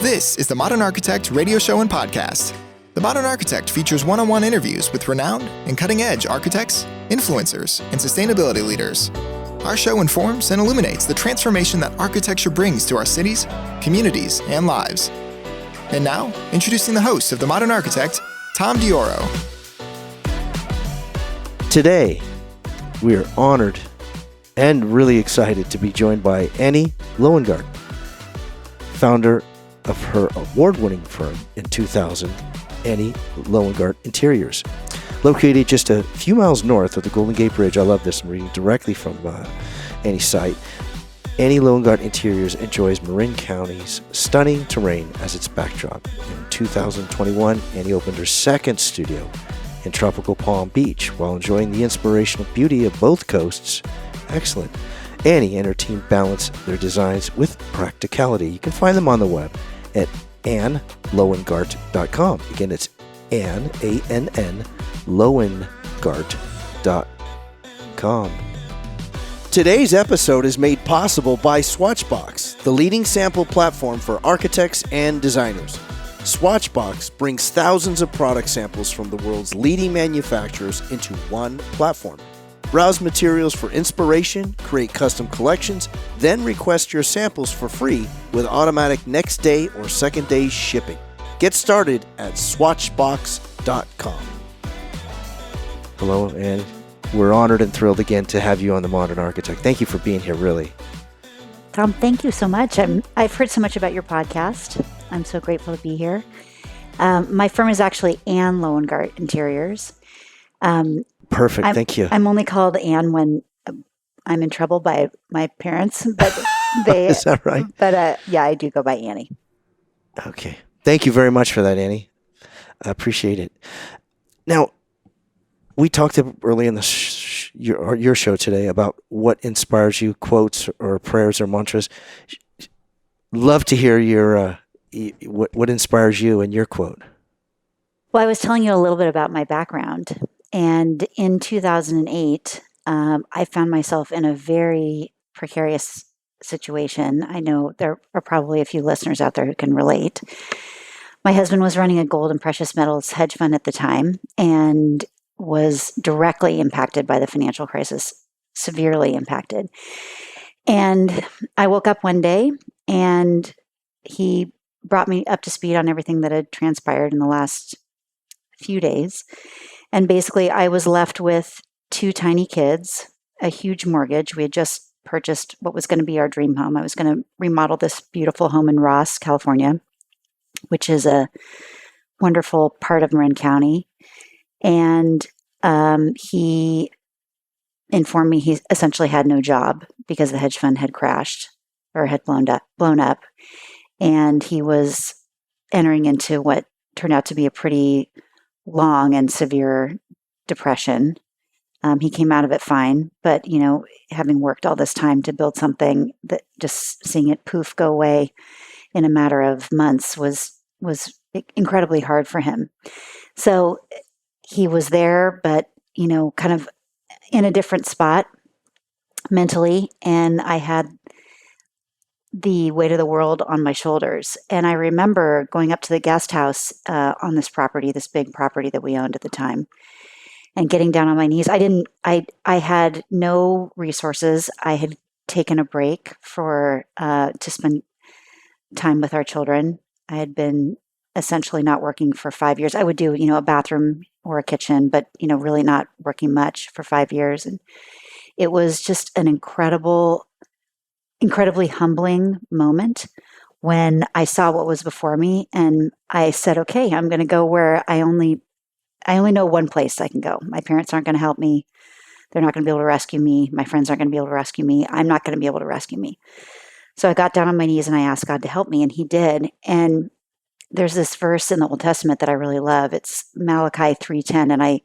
This is the Modern Architect radio show and podcast. The Modern Architect features one-on-one interviews with renowned and cutting-edge architects, influencers, and sustainability leaders. Our show informs and illuminates the transformation that architecture brings to our cities, communities, and lives. And now, introducing the host of The Modern Architect, Tom Dioro. Today, we are honored and really excited to be joined by Annie Lowengart, founder of her award-winning firm in 2000, Annie Lowengart Interiors. Located just a few miles north of the Golden Gate Bridge, I love this, I'm reading directly from Annie's site. Annie Lowengart Interiors enjoys Marin County's stunning terrain as its backdrop. In 2021, Annie opened her second studio in tropical Palm Beach while enjoying the inspirational beauty of both coasts. Excellent. Annie and her team balance their designs with practicality. You can find them on the web at annlowengart.com. Again, it's Ann, A-N-N, Lowengart.com. Today's episode is made possible by Swatchbox, the leading sample platform for architects and designers. Swatchbox brings thousands of product samples from the world's leading manufacturers into one platform. Browse materials for inspiration, create custom collections, then request your samples for free with automatic next day or second day shipping. Get started at swatchbox.com. Hello, and we're honored and thrilled again to have you on The Modern Architect. Thank you for being here, really. Tom, thank you so much. I've heard so much about your podcast. I'm so grateful to be here. My firm is actually Ann Lowengart Interiors. Perfect. Thank you. I'm only called Ann when I'm in trouble by my parents, but they. Is that right? But yeah, I do go by Annie. Okay. Thank you very much for that, Annie. I appreciate it. Now, we talked early in your show today about what inspires you, quotes or prayers or mantras. Love to hear your what inspires you and your quote. Well, I was telling you a little bit about my background. And in 2008, I found myself in a very precarious situation. I know there are probably a few listeners out there who can relate. My husband was running a gold and precious metals hedge fund at the time and was directly impacted by the financial crisis, severely impacted. And I woke up one day and he brought me up to speed on everything that had transpired in the last few days. And basically, I was left with two tiny kids, a huge mortgage. We had just purchased what was going to be our dream home. I was going to remodel this beautiful home in Ross, California, which is a wonderful part of Marin County. And he informed me he essentially had no job because the hedge fund had crashed or had blown up. And he was entering into what turned out to be a pretty long and severe depression. He came out of it fine, but having worked all this time to build something, that just seeing it poof go away in a matter of months was incredibly hard for him. So he was there, but kind of in a different spot mentally, and I had the weight of the world on my shoulders. And I remember going up to the guest house on this property, this big property that we owned at the time, and getting down on my knees. I had no resources. I had taken a break to spend time with our children. I had been essentially not working for 5 years. I would do, a bathroom or a kitchen, but, really not working much for 5 years. And it was just an incredibly humbling moment when I saw what was before me, and I said, okay, I'm going to go where I only know one place I can go. My parents aren't going to help me. They're not going to be able to rescue me. My friends aren't going to be able to rescue me. I'm not going to be able to rescue me. So I got down on my knees and I asked God to help me, and he did. And there's this verse in the Old Testament that I really love. It's Malachi 3:10, and I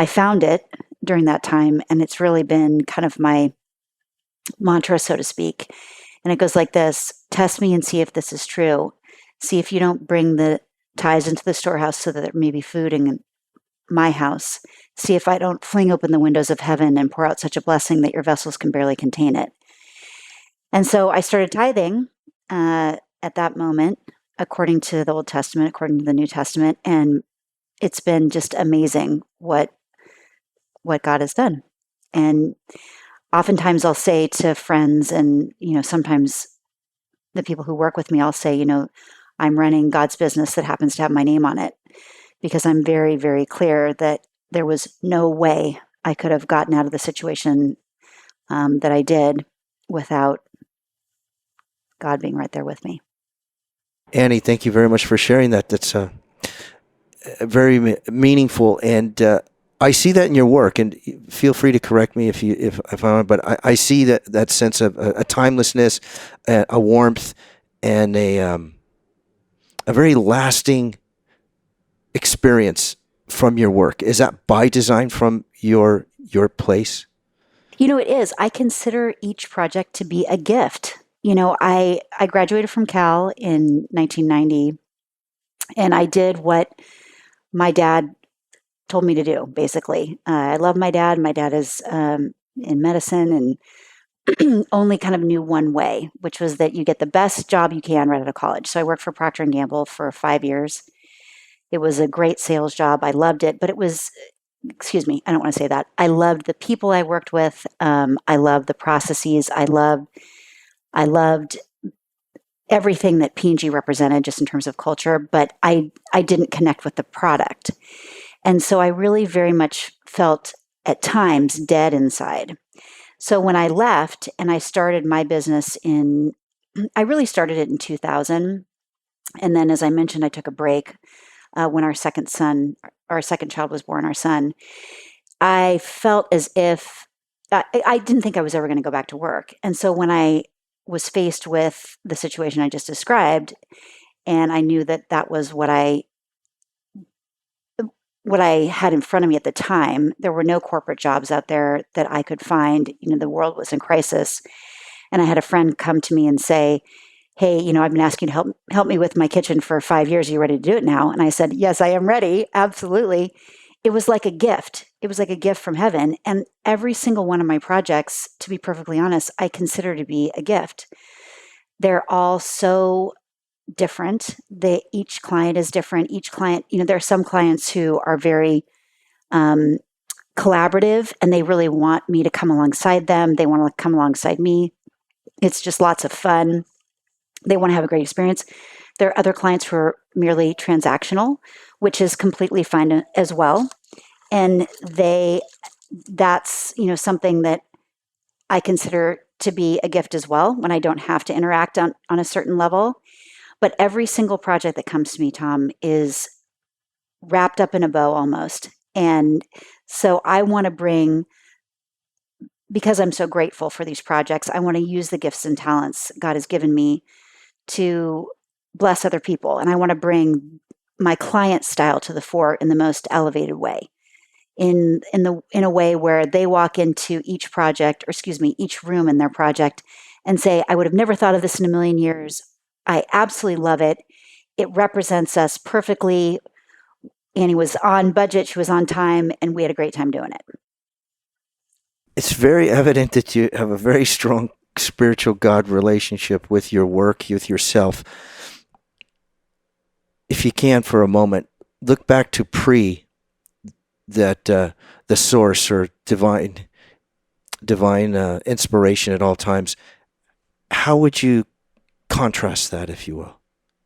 found it during that time, and it's really been kind of my mantra, so to speak. And it goes like this: test me and see if this is true. See if you don't bring the tithes into the storehouse so that there may be food in my house. See if I don't fling open the windows of heaven and pour out such a blessing that your vessels can barely contain it. And so I started tithing at that moment. according to the Old Testament, according to the New Testament, and it's been just amazing what God has done. And oftentimes I'll say to friends and, sometimes the people who work with me, I'll say, I'm running God's business that happens to have my name on it, because I'm very, very clear that there was no way I could have gotten out of the situation that I did without God being right there with me. Annie, thank you very much for sharing that. That's very meaningful, and I see that in your work. And feel free to correct me if I'm, but I see that sense of a timelessness, a warmth, and a very lasting experience from your work. Is that by design from your place? It is. I consider each project to be a gift. I graduated from Cal in 1990, and I did what my dad told me to do, basically. I love my dad. My dad is in medicine and only kind of knew one way, which was that you get the best job you can right out of college. So I worked for Procter & Gamble for 5 years. It was a great sales job. I loved it, but it was, excuse me, I don't want to say that. I loved the people I worked with. I loved the processes. I loved everything that P&G represented just in terms of culture, but I didn't connect with the product. And so I really very much felt at times dead inside. So when I left and I started my business I really started it in 2000. And then, as I mentioned, I took a break when our second child was born, our son. I felt as if I didn't think I was ever going to go back to work. And so when I was faced with the situation I just described, and I knew that that was what I had in front of me at the time, there were no corporate jobs out there that I could find. The world was in crisis. And I had a friend come to me and say, hey, I've been asking you to help me with my kitchen for 5 years. Are you ready to do it now? And I said, yes, I am ready. Absolutely. It was like a gift. It was like a gift from heaven. And every single one of my projects, to be perfectly honest, I consider to be a gift. They're all so different. Each client is different. Each client, there are some clients who are very collaborative, and they really want me to come alongside them. They want to come alongside me. It's just lots of fun. They want to have a great experience. There are other clients who are merely transactional, which is completely fine as well. And that's something that I consider to be a gift as well, when I don't have to interact on a certain level. But every single project that comes to me, Tom, is wrapped up in a bow almost. And so I want to bring, because I'm so grateful for these projects, I want to use the gifts and talents God has given me to bless other people. And I want to bring my client style to the fore in the most elevated way, in a way where they walk into each project, or each room in their project, and say, I would have never thought of this in a million years. I absolutely love it. It represents us perfectly. Annie was on budget, she was on time, and we had a great time doing it. It's very evident that you have a very strong spiritual God relationship with your work, with yourself. If you can, for a moment, look back to the source or divine inspiration at all times. How would you contrast that, if you will?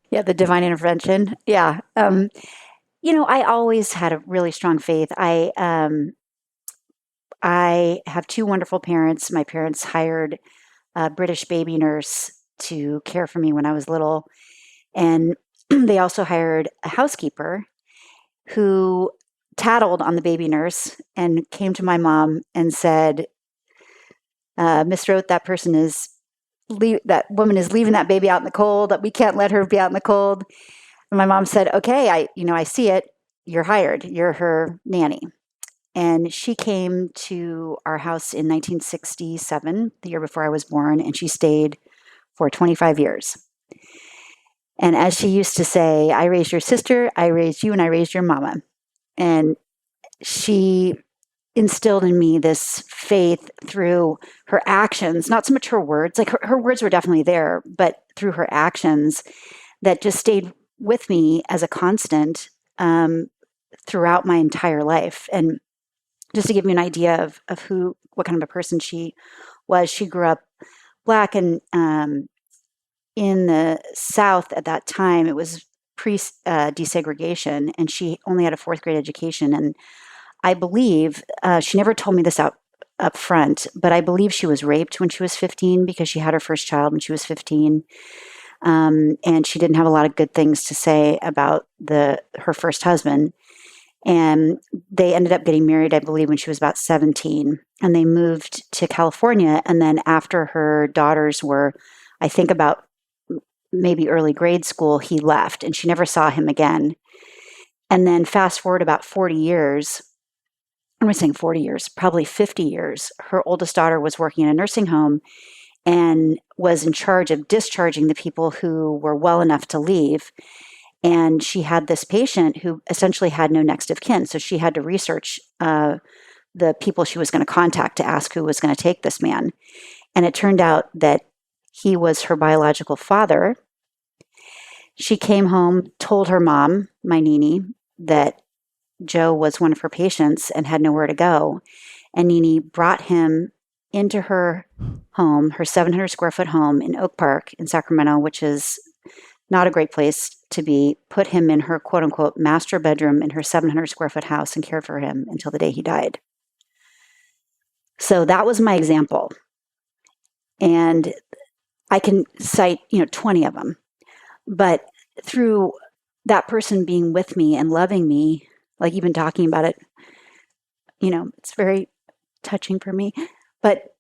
Yeah, the divine intervention. Yeah. I always had a really strong faith. I have two wonderful parents. My parents hired a British baby nurse to care for me when I was little. And they also hired a housekeeper who tattled on the baby nurse and came to my mom and said, Miss Roth, that woman is leaving that baby out in the cold. We can't let her be out in the cold. And my mom said, okay, I see it. You're hired. You're her nanny. And she came to our house in 1967, the year before I was born, and she stayed for 25 years. And as she used to say, I raised your sister, I raised you, and I raised your mama. And she instilled in me this faith through her actions, not so much her words. Like her words were definitely there, but through her actions, that just stayed with me as a constant throughout my entire life. And just to give you an idea of what kind of a person she was, she grew up Black, and in the South at that time, it was pre desegregation, and she only had a fourth grade education. And I believe she never told me this up front, but I believe she was raped when she was 15 because she had her first child when she was 15. And she didn't have a lot of good things to say about her first husband. And they ended up getting married, I believe, when she was about 17. And they moved to California. And then after her daughters were, I think, about maybe early grade school, he left and she never saw him again. And then fast forward about 40 years, I'm not saying 40 years, probably 50 years, her oldest daughter was working in a nursing home and was in charge of discharging the people who were well enough to leave. And she had this patient who essentially had no next of kin. So she had to research the people she was going to contact to ask who was going to take this man. And it turned out that he was her biological father. She came home, told her mom, my Nini, that Joe was one of her patients and had nowhere to go. And Nini brought him into her home, her 700 square foot home in Oak Park in Sacramento, which is not a great place to be, put him in her quote unquote master bedroom in her 700 square foot house and cared for him until the day he died. So that was my example. And I can cite, 20 of them. But through that person being with me and loving me, like even talking about it, it's very touching for me. But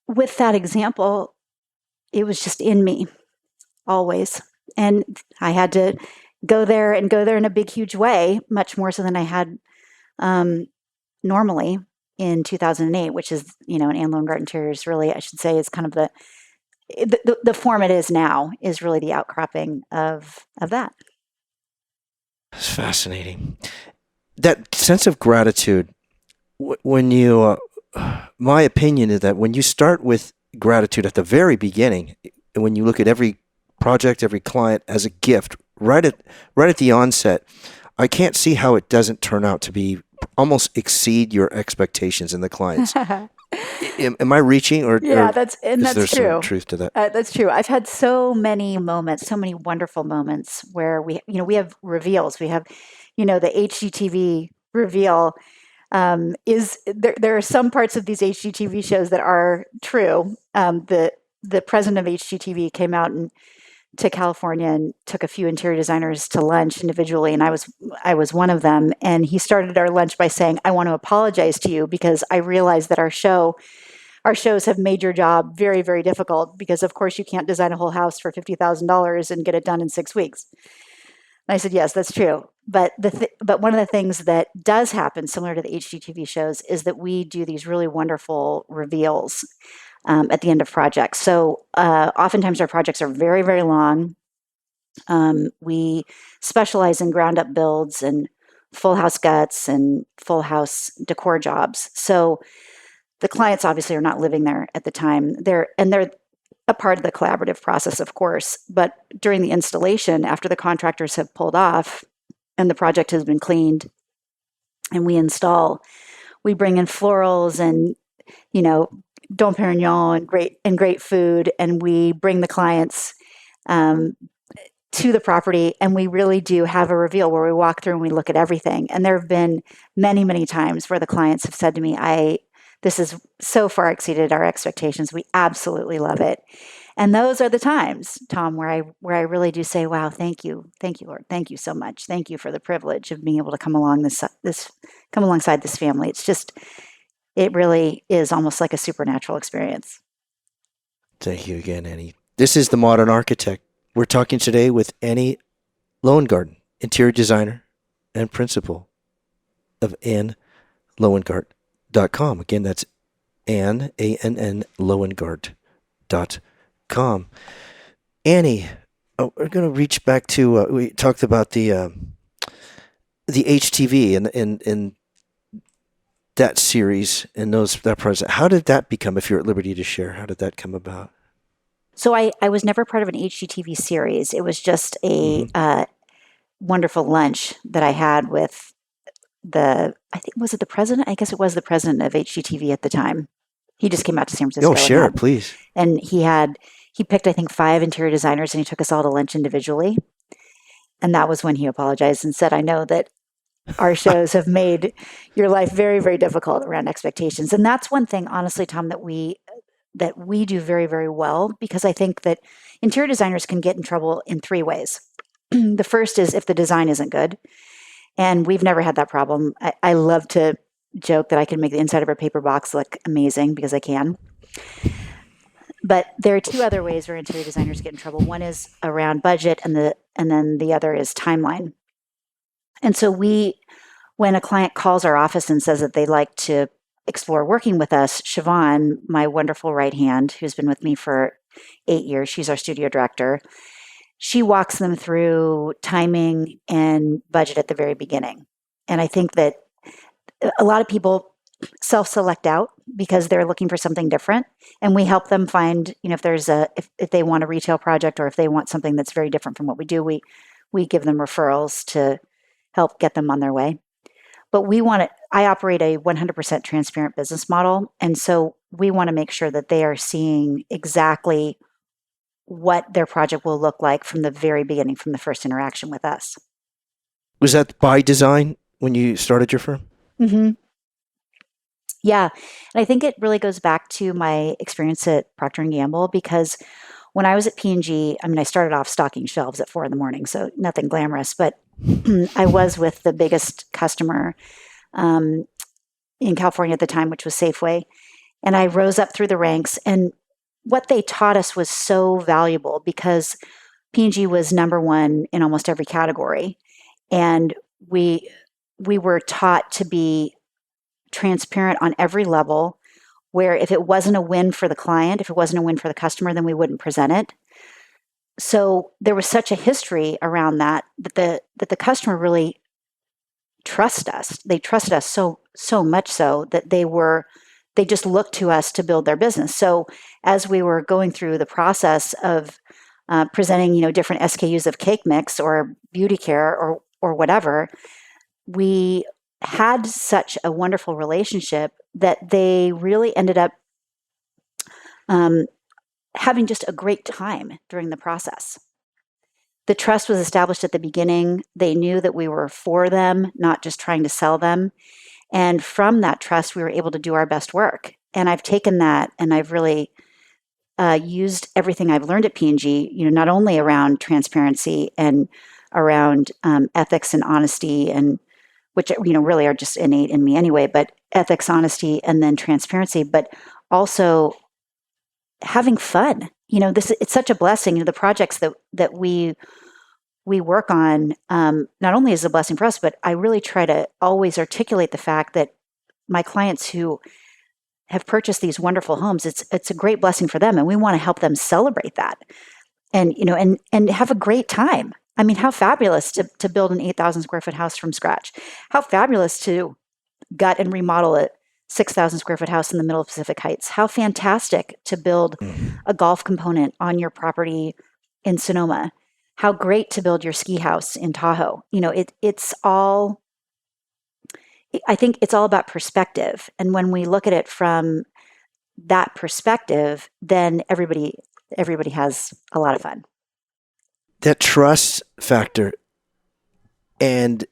with that example, it was just in me always. And I had to go there in a big, huge way, much more so than I had normally in 2008, which is, in Anne Lowengart Interiors, really, I should say, is kind of the form it is now, is really the outcropping of that. It's fascinating. That sense of gratitude, when you, my opinion is that when you start with gratitude at the very beginning, and when you look at every project, every client as a gift, right at the onset, I can't see how it doesn't turn out to be almost exceed your expectations in the clients. Am I reaching, or that's is there true. some truth to that? That's true. I've had so many moments, so many wonderful moments where we have reveals. We have, the HGTV reveal. There are some parts of these HGTV shows that are true. The president of HGTV came out to California and took a few interior designers to lunch individually, and I was one of them. And he started our lunch by saying, "I want to apologize to you because I realize that our shows have made your job very, very difficult because, of course, you can't design a whole house for $50,000 and get it done in 6 weeks." And I said, "Yes, that's true." But but one of the things that does happen, similar to the HGTV shows, is that we do these really wonderful reveals at the end of projects. So oftentimes our projects are very, very long. We specialize in ground up builds and full house guts and full house decor jobs. So the clients obviously are not living there at the time. They're a part of the collaborative process, of course. But during the installation, after the contractors have pulled off and the project has been cleaned and we install, we bring in florals and, Dom Perignon and great food, and we bring the clients to the property, and we really do have a reveal where we walk through and we look at everything. And there have been many, many times where the clients have said to me, this has so far exceeded our expectations. We absolutely love it. And those are the times, Tom, where I really do say, "Wow, thank you, Lord, thank you so much, thank you for the privilege of being able to come alongside this family." It really is almost like a supernatural experience. Thank you again, Annie. This is The Modern Architect. We're talking today with Annie Lowengart, interior designer and principal of AnnLowengart.com. Again, that's Ann, ANN, Lowengart.com. Annie, we're going to reach back to, we talked about the HTV and that series and that project. How did that become, if you're at liberty to share, how did that come about? So I was never part of an HGTV series. It was just a wonderful lunch that I had with I think, was it the president? I guess it was the president of HGTV at the time. He just came out to San Francisco. Oh, share it, please. And he picked, I think, 5 interior designers, and he took us all to lunch individually. And that was when he apologized and said, I know that our shows have made your life very, very difficult around expectations. And that's one thing, honestly, Tom, that we do very, very well, because I think that interior designers can get in trouble in 3 ways. The first is if the design isn't good. And we've never had that problem. I love to joke that I can make the inside of a paper box look amazing, because I can. But there are 2 other ways where interior designers get in trouble. One is around budget, and then the other is timeline. And so when a client calls our office and says that they'd like to explore working with us, Siobhan, my wonderful right hand, who's been with me for 8 years, she's our studio director, she walks them through timing and budget at the very beginning. And I think that a lot of people self-select out because they're looking for something different, and we help them find, if there's if they want a retail project, or if they want something that's very different from what we do, we give them referrals to help get them on their way. But I operate a 100% transparent business model, and so we want to make sure that they are seeing exactly what their project will look like from the very beginning, from the first interaction with us. Was that by design when you started your firm? Mm-hmm. Yeah. And I think it really goes back to my experience at Procter & Gamble, because when I was at P&G, I started off stocking shelves at 4 a.m, so nothing glamorous, but I was with the biggest customer in California at the time, which was Safeway. And I rose up through the ranks, and what they taught us was so valuable, because P&G was number 1 in almost every category. And we were taught to be transparent on every level, where if it wasn't a win for the client, if it wasn't a win for the customer, then we wouldn't present it. So there was such a history around that the customer really trusted us. They trusted us so much so that they just looked to us to build their business. So as we were going through the process of presenting, different SKUs of cake mix or beauty care or whatever, we had such a wonderful relationship that they really ended up having just a great time during the process. The trust was established at the beginning. They knew that we were for them, not just trying to sell them. And from that trust, we were able to do our best work. And I've taken that, and I've really used everything I've learned at P&G, not only around transparency and around ethics and honesty, and which really are just innate in me anyway, but ethics, honesty, and then transparency, but also having fun. It's such a blessing. The projects that we work on, not only is a blessing for us, but I really try to always articulate the fact that my clients who have purchased these wonderful homes, it's a great blessing for them, and we want to help them celebrate that, and and have a great time. How fabulous to build an 8,000 square foot house from scratch. How fabulous to gut and remodel a 6,000 square foot house in the middle of Pacific Heights. How fantastic to build a golf component on your property in Sonoma. How great to build your ski house in Tahoe. I think it's all about perspective. And when we look at it from that perspective, then everybody has a lot of fun. That trust factor and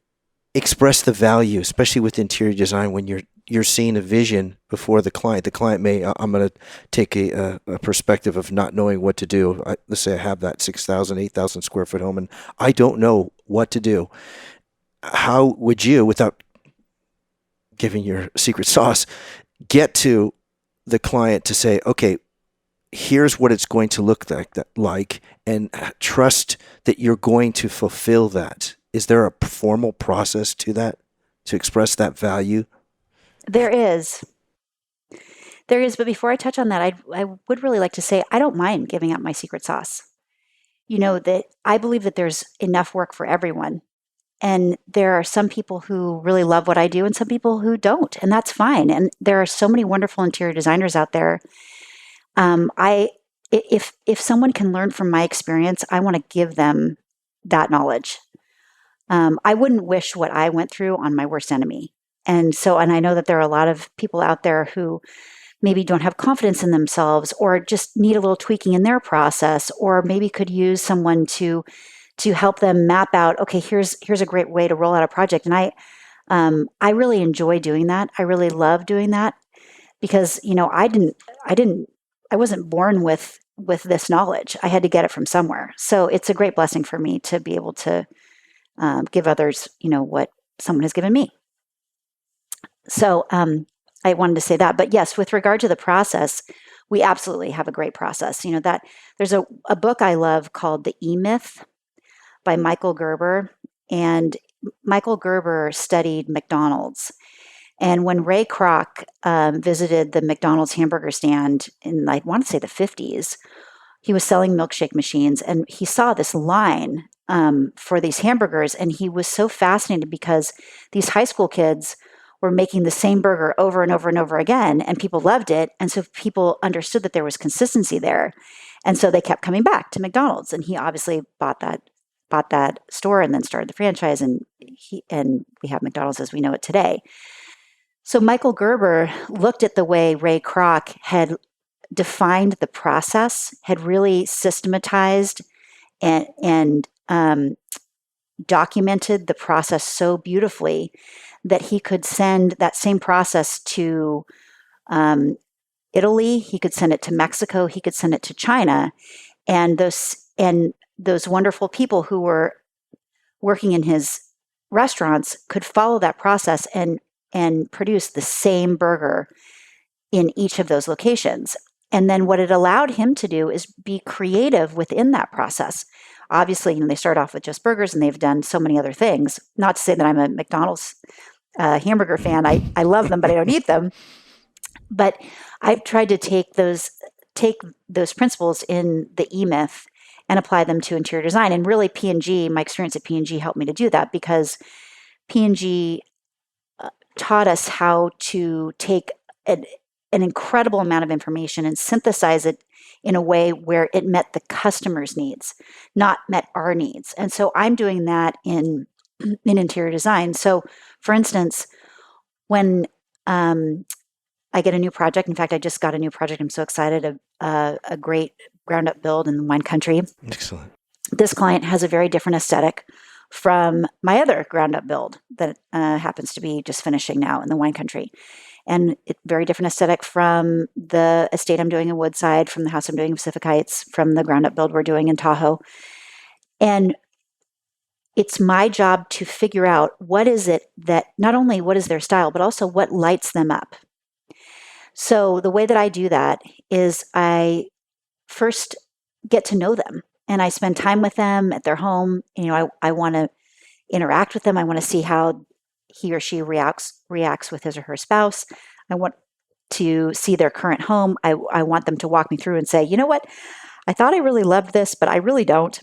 express the value, especially with interior design, when you're seeing a vision before the client. The client I'm going to take a perspective of not knowing what to do. Let's say I have that 6,000, 8,000 square foot home, and I don't know what to do. How would you, without giving your secret sauce, get to the client to say, okay, here's what it's going to look like, and trust that you're going to fulfill that? Is there a formal process to that, to express that value? There is. But before I touch on that, I would really like to say I don't mind giving up my secret sauce. That I believe that there's enough work for everyone. And there are some people who really love what I do and some people who don't, and that's fine. And there are so many wonderful interior designers out there. if someone can learn from my experience, I want to give them that knowledge. I wouldn't wish what I went through on my worst enemy. And I know that there are a lot of people out there who maybe don't have confidence in themselves or just need a little tweaking in their process, or maybe could use someone to help them map out, okay, here's a great way to roll out a project. And I really enjoy doing that. I really love doing that because, I wasn't born with this knowledge. I had to get it from somewhere. So it's a great blessing for me to be able to give others, what someone has given me. So I wanted to say that. But yes, with regard to the process, we absolutely have a great process. That there's a book I love called The E-Myth by Michael Gerber. And Michael Gerber studied McDonald's. And when Ray Kroc visited the McDonald's hamburger stand in, I want to say, the 50s, he was selling milkshake machines, and he saw this line for these hamburgers, and he was so fascinated because these high school kids were making the same burger over and over and over again, and people loved it, and so people understood that there was consistency there, and so they kept coming back to McDonald's. And he obviously bought that store and then started the franchise, and we have McDonald's as we know it today. So Michael Gerber looked at the way Ray Kroc had defined the process, had really systematized and documented the process so beautifully that he could send that same process to Italy. He could send it to Mexico. He could send it to China, and those wonderful people who were working in his restaurants could follow that process and produce the same burger in each of those locations. And then what it allowed him to do is be creative within that process. Obviously, they start off with just burgers, and they've done so many other things. Not to say that I'm a McDonald's hamburger fan. I love them, but I don't eat them. But I've tried to take those principles in the E-Myth and apply them to interior design. And really, P&G, my experience at P&G helped me to do that, because P&G taught us how to take an incredible amount of information and synthesize it in a way where it met the customer's needs, not met our needs. And so I'm doing that in interior design. So, for instance, when I get a new project, in fact, I just got a new project. I'm so excited, a great ground up build in the wine country. Excellent. This client has a very different aesthetic from my other ground up build that happens to be just finishing now in the wine country. And very different aesthetic from the estate I'm doing in Woodside, from the house I'm doing in Pacific Heights, from the ground up build we're doing in Tahoe. And it's my job to figure out what is it that, not only what is their style, but also what lights them up. So the way that I do that is I first get to know them, and I spend time with them at their home. I want to interact with them. I want to see how he or she reacts with his or her spouse. I want to see their current home. I want them to walk me through and say, you know what? I thought I really loved this, but I really don't.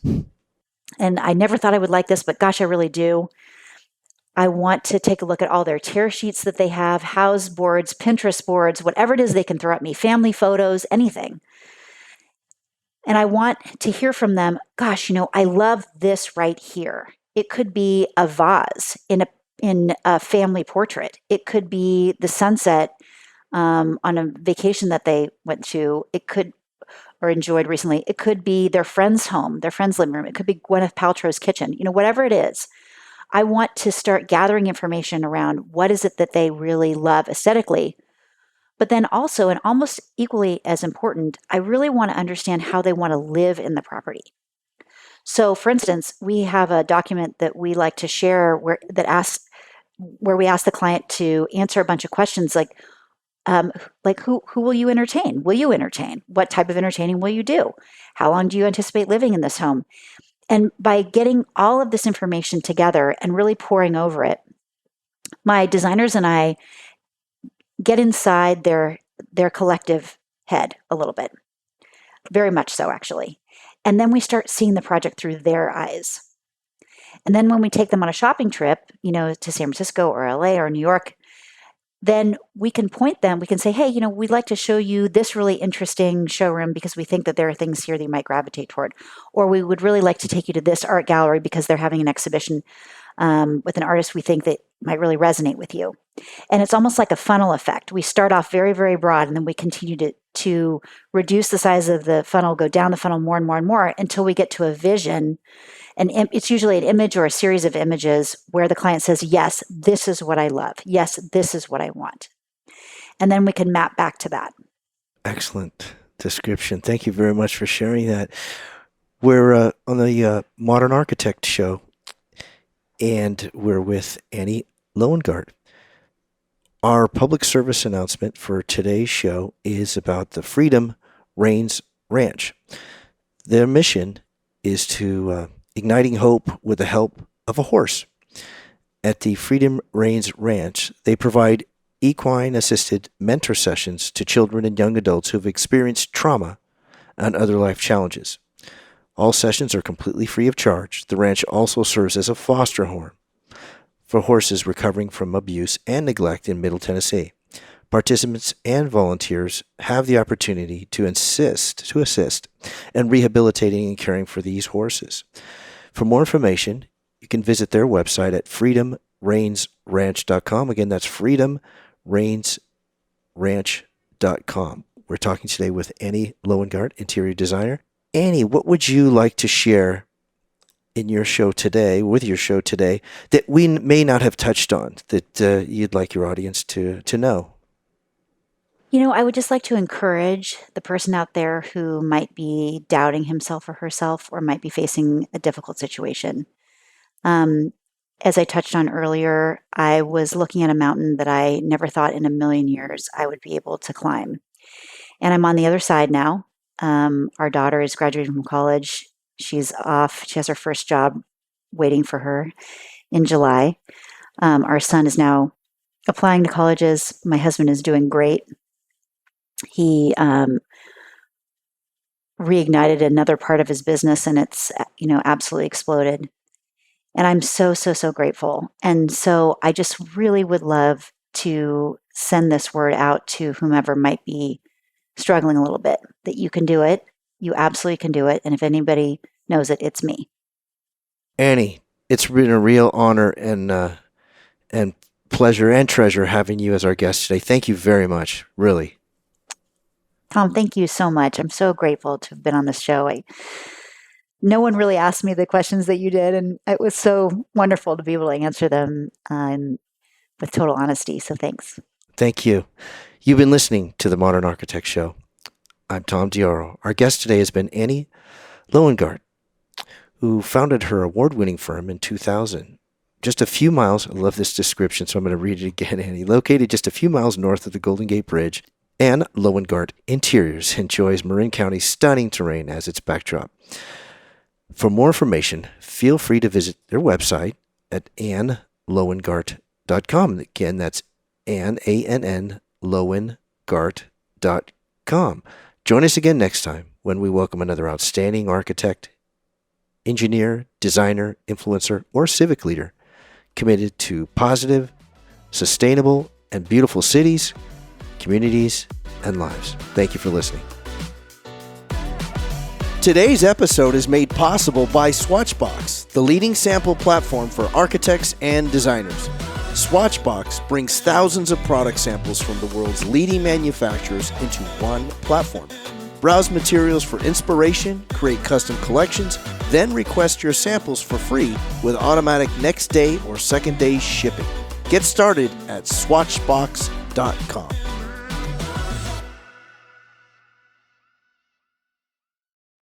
And I never thought I would like this, but gosh, I really do. I want to take a look at all their tear sheets that they have, house boards, Pinterest boards, whatever it is they can throw at me, family photos, anything. And I want to hear from them, gosh, I love this right here. It could be a vase in a family portrait. It could be the sunset on a vacation that they went to. It could, or enjoyed recently. It could be their friend's home, their friend's living room. It could be Gwyneth Paltrow's kitchen. Whatever it is, I want to start gathering information around what is it that they really love aesthetically. But then also, and almost equally as important, I really want to understand how they want to live in the property. So, for instance, we have a document that we like to share where we ask the client to answer a bunch of questions like who will you entertain? Will you entertain? What type of entertaining will you do? How long do you anticipate living in this home? And by getting all of this information together and really poring over it, my designers and I get inside their collective head a little bit, very much so, actually. And then we start seeing the project through their eyes. And then when we take them on a shopping trip, to San Francisco or LA or New York, then we can point them, we can say, hey, we'd like to show you this really interesting showroom because we think that there are things here that you might gravitate toward. Or we would really like to take you to this art gallery because they're having an exhibition with an artist we think that might really resonate with you. And it's almost like a funnel effect. We start off very, very broad, and then we continue to reduce the size of the funnel, go down the funnel more and more and more until we get to a vision. And it's usually an image or a series of images where the client says, yes, this is what I love. Yes, this is what I want. And then we can map back to that. Excellent description. Thank you very much for sharing that. We're on the Modern Architect Show, and we're with Annie Lowengart. Our public service announcement for today's show is about the Freedom Reigns Ranch. Their mission is to igniting hope with the help of a horse. At the Freedom Reigns Ranch, they provide equine-assisted mentor sessions to children and young adults who have experienced trauma and other life challenges. All sessions are completely free of charge. The ranch also serves as a foster home for horses recovering from abuse and neglect in Middle Tennessee. Participants and volunteers have the opportunity to assist in rehabilitating and caring for these horses. For more information, you can visit their website at freedomreignsranch.com. Again, that's freedomreignsranch.com. We're talking today with Annie Lowengart, interior designer. Annie, what would you like to share with your show today, that we may not have touched on, that you'd like your audience to know? I would just like to encourage the person out there who might be doubting himself or herself or might be facing a difficult situation. As I touched on earlier, I was looking at a mountain that I never thought in a million years I would be able to climb. And I'm on the other side now. Our daughter is graduating from college. She's off. She has her first job waiting for her in July. Our son is now applying to colleges. My husband is doing great. He reignited another part of his business, and it's absolutely exploded. And I'm so, so, so grateful. And so I just really would love to send this word out to whomever might be struggling a little bit, that you can do it. You absolutely can do it. And if anybody knows it, it's me. Annie, it's been a real honor and pleasure and treasure having you as our guest today. Thank you very much, really. Tom, thank you so much. I'm so grateful to have been on this show. No one really asked me the questions that you did, and it was so wonderful to be able to answer them with total honesty. So thanks. Thank you. You've been listening to the Modern Architect Show. I'm Tom Dioro. Our guest today has been Annie Lowengart, who founded her award-winning firm in 2000. Just a few miles, I love this description, so I'm going to read it again, Annie. Located just a few miles north of the Golden Gate Bridge, and Lowengart Interiors enjoys Marin County's stunning terrain as its backdrop. For more information, feel free to visit their website at annlowengart.com. Again, that's Ann, A-N-N, Lowengart.com. Join us again next time when we welcome another outstanding architect, engineer, designer, influencer, or civic leader committed to positive, sustainable, and beautiful cities, communities, and lives. Thank you for listening. Today's episode is made possible by Swatchbox, the leading sample platform for architects and designers. Swatchbox brings thousands of product samples from the world's leading manufacturers into one platform. Browse materials for inspiration, create custom collections, then request your samples for free with automatic next day or second day shipping. Get started at swatchbox.com.